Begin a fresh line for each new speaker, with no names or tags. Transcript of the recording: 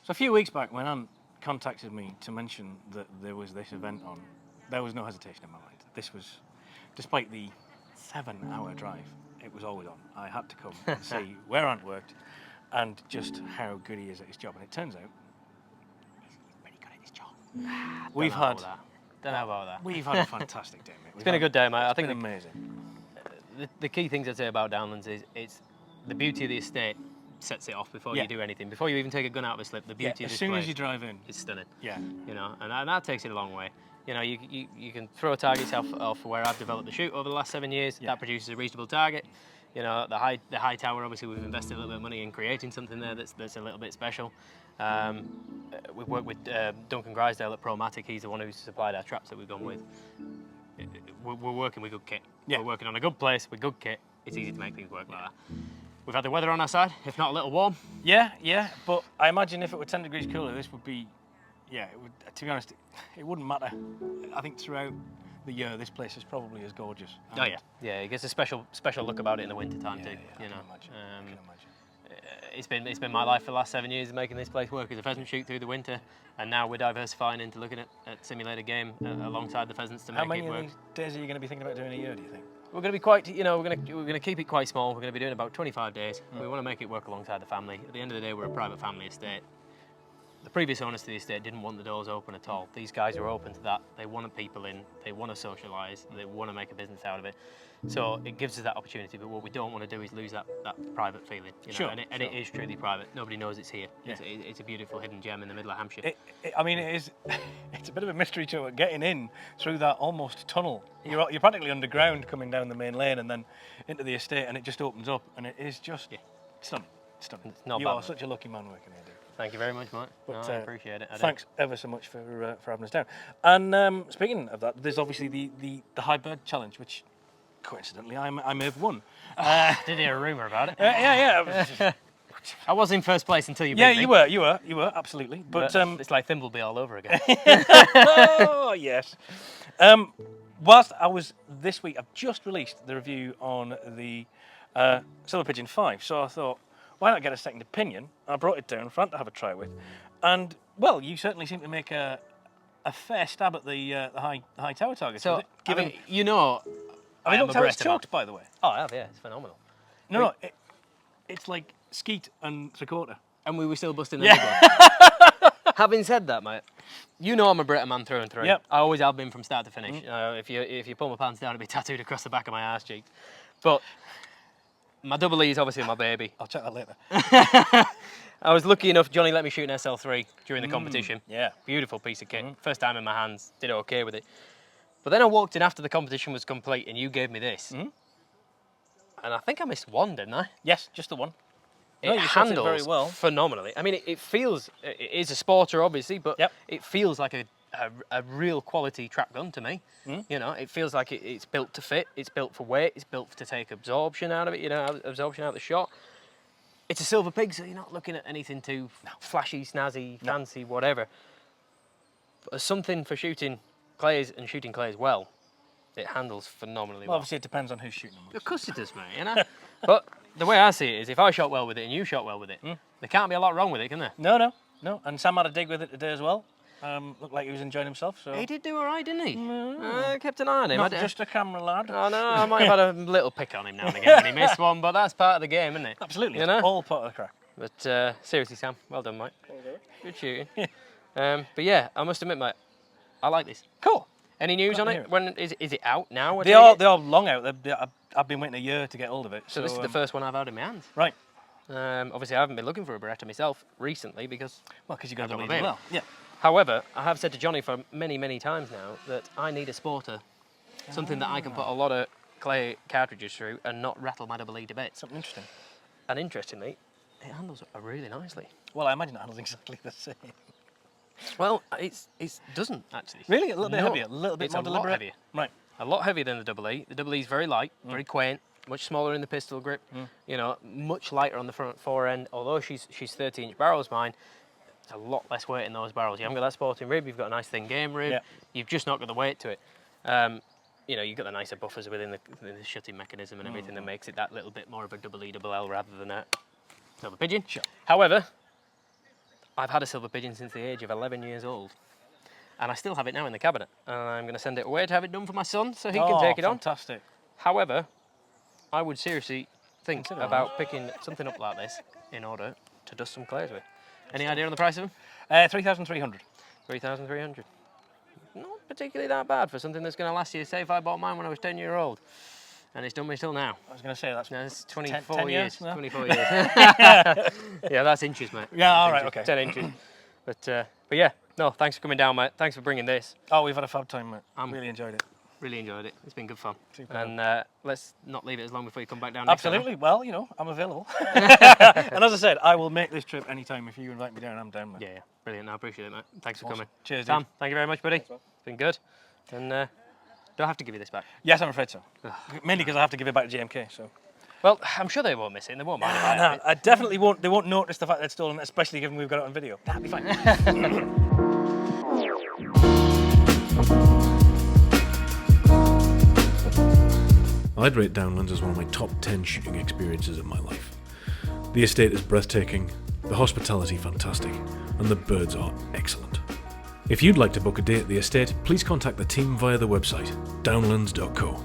So a few weeks back, when Anne contacted me to mention that there was this event on, there was no hesitation in my mind. This was, despite the 7-hour drive, it was always on. I had to come and see where Ant worked and just how good he is at his job. And it turns out he's pretty good at his job. We've had a fantastic day, mate.
It's been a good day, mate. I think
it's been amazing.
The key things I'd say about Downlands is it's the beauty of the estate sets it off before you do anything. Before you even take a gun out of a slip, the beauty of this place.
As soon as you drive in,
it's stunning.
Yeah.
You know, and that takes it a long way. You know, you can throw a target off where I've developed the shoot over the last 7 years. Yeah. That produces a reasonable target. You know, the high tower. Obviously, we've invested a little bit of money in creating something there that's a little bit special. We've worked with Duncan Grisdale at Promatic. He's the one who's supplied our traps that we've gone with. We're working with good kit. Yeah. We're working on a good place with good kit. It's easy to make things work like that. We've had the weather on our side, if not a little warm.
Yeah, but I imagine if it were 10 degrees cooler, this would be, it would, to be honest, it wouldn't matter. I think throughout the year, this place is probably as gorgeous.
Oh yeah, it gets a special look about it in the winter time too.
I can imagine.
It's been my life for the last 7 years making this place work as a pheasant shoot through the winter, and now we're diversifying into looking at simulated game alongside the pheasants to make it work.
How many days are you going to be thinking about doing a year, do you think?
We're going to be quite, we're going to keep it quite small. We're going to be doing about 25 days. We want to make it work alongside the family. At the end of the day, we're a private family estate. The previous owners to the estate didn't want the doors open at all. These guys are open to that. They wanted people in. They want to socialise. They want to make a business out of it. So it gives us that opportunity. But what we don't want to do is lose that private feeling.
Sure.
And it is truly private. Nobody knows it's here. Yeah. It's a beautiful hidden gem in the middle of Hampshire.
It is. It's a bit of a mystery to it, getting in through that almost tunnel. You're practically underground coming down the main lane and then into the estate, and it just opens up, and it is just stunning. Stunning. You are such a lucky man working here, dude.
Thank you very much, mate. I appreciate it.
Thanks ever so much for having us down. And speaking of that, there's obviously the high bird challenge, which coincidentally I may have won.
Did hear a rumour about it?
Yeah.
I was in first place until you beat me.
Yeah, you were absolutely. But
it's like Thimbleby all over again.
Oh yes. Whilst I was this week, I've just released the review on the Silver Pigeon 5, so I thought, why not get a second opinion? I brought it down for Ant to have a try with, and well, you certainly seem to make a fair stab at the high tower target.
So,
given,
I
looked how it's choked, by the way.
Oh, I have, yeah, it's phenomenal.
No, it's like skeet and three-quarter.
And we were still busting the big one. Having said that, mate, I'm a Brita man through and through.
Yep.
I always have been from start to finish. If you pull my pants down, it'll be tattooed across the back of my arse cheeks. But my double E is obviously my baby.
I'll check that later.
I was lucky enough, Johnny let me shoot an SL3 during the competition.
Yeah.
Beautiful piece of kit. First time in my hands, did okay with it. But then I walked in after the competition was complete and you gave me this. And I think I missed one, didn't I?
Yes, just the one.
It handles very well. Phenomenally. I mean, it feels, it is a sporter obviously, but it feels like a real quality trap gun to me. It feels like it's built to fit, it's built for weight, it's built to take absorption out of it, absorption out of the shot. It's a silver pig, so you're not looking at anything too flashy, snazzy, fancy, whatever. But as something for shooting clays and shooting clays well, it handles phenomenally well.
Obviously, it depends on who's shooting them.
Of course it does, mate. But the way I see it is, if I shot well with it and you shot well with it, there can't be a lot wrong with it, can there?
No. And Sam had a dig with it today as well. Looked like he was enjoying himself. So
he did do all right, didn't he? Kept an eye on him.
Not just a camera lad.
Oh no, I might have had a little pick on him now and again when he missed one, but that's part of the game, isn't it?
Absolutely, all part of the crack.
But seriously, Sam, well done, mate. Good shooting. But yeah, I must admit, mate, I like this.
Cool.
Any news on it? When is it out now?
They are long out. I've been waiting a year to get hold of it.
So this is the first one I've had in my hands.
Right.
Obviously, I haven't been looking for a Beretta myself recently because
you've got to believe as well. Yeah.
However, I have said to Johnny for many, many times now that I need a sporter, something that I can put a lot of clay cartridges through and not rattle my double E to bits.
Something interesting.
And interestingly, it handles really nicely.
Well, I imagine it handles exactly the same.
Well, it doesn't actually.
Really? A little bit heavier? A little bit more deliberate?
Lot heavier.
Right.
A lot heavier than the double E. The double E is very light, very quaint, much smaller in the pistol grip, much lighter on the front forend. Although she's 30-inch barrels, mine, it's a lot less weight in those barrels. You haven't got that sporting rib, you've got a nice thin game rib, you've just not got the weight to it. You've got the nicer buffers within the shutting mechanism and everything that makes it that little bit more of a double E, double L rather than a Silver Pigeon.
Sure.
However, I've had a Silver Pigeon since the age of 11 years old. And I still have it now in the cabinet. And I'm going to send it away to have it done for my son so he can take it on.
Fantastic.
However, I would seriously think about picking something up like this in order to dust some clays with. Any idea on the price of them?
3,300.
3,300. Not particularly that bad for something that's going to last you. Say if I bought mine when I was 10-year-old. And it's done me till now.
I was going to say that's
24
10
years.
No?
24 years. Yeah, that's inches, mate.
Yeah, all right, okay.
10 inches. But yeah, no, thanks for coming down, mate. Thanks for bringing this.
Oh, we've had a fab time, mate. Really enjoyed it.
Really enjoyed it. It's been good fun.
Super.
And let's not leave it as long before you come back down.
Absolutely. Well, you know, I'm available. And as I said, I will make this trip anytime. If you invite me down, I'm down, mate.
Yeah, brilliant. I appreciate it, mate. Thanks for coming.
Cheers,
Sam.
dude.
Thank you very much, buddy. It's been good. And do I have to give you this back?
Yes, I'm afraid so. Mainly because I have to give it back to JMK. So.
Well, I'm sure they won't miss it and they won't mind it.
No, I definitely won't. They won't notice the fact that it's stolen, especially given we've got it on video. That'll be fine.
I'd rate Downlands as one of my top 10 shooting experiences of my life. The estate is breathtaking, the hospitality fantastic, and the birds are excellent. If you'd like to book a day at the estate, please contact the team via the website, downlands.co.